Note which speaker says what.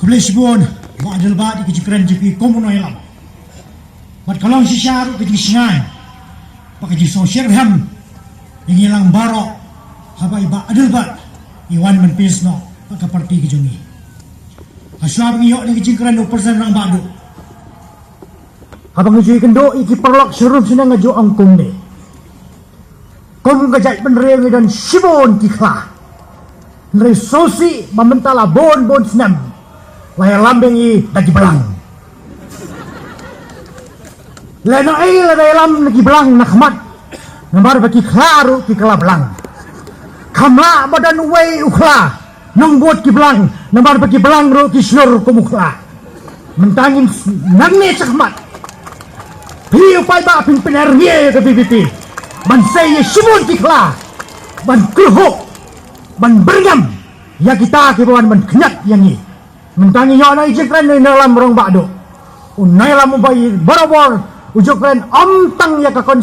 Speaker 1: Kebelisibun, maadil ba di kejikran jipi komuno elam. Mat kalong si syaru kejik singai, pakejik sosial ham, yang hilang barok, habai ba adil ba, iwan menpisno, paka parti kejongi. Aswab ngiyok di kejikran 2% rang badu. Habang ngejui kendo iki perlok syurum sinang ngejo angkung ni. Kom kejak penreng dan sibon kiklah. Nresosi mementala bon senam. Lahir lambeng i lagi belang. Leno ai lada lam lagi belang nakmat. Nambar bagi klaru ki kala belang. Kamla badan uwei ukla. Nongbuat ki belang. Nambar bagi belang ro ki slur kumukla. Mentangin nangne sakmat. Hiu pai ba pin penergie ke bibiti. Ban saya sibun ki kla. Ban kruhuk. Ban bergam. Ya kita ki bawan ban kenyat yang ni. Mentangi nyo na ijikren na inalam rong bakdo. Unay lam mo ba barabor. Ujukren amtang ya kakon.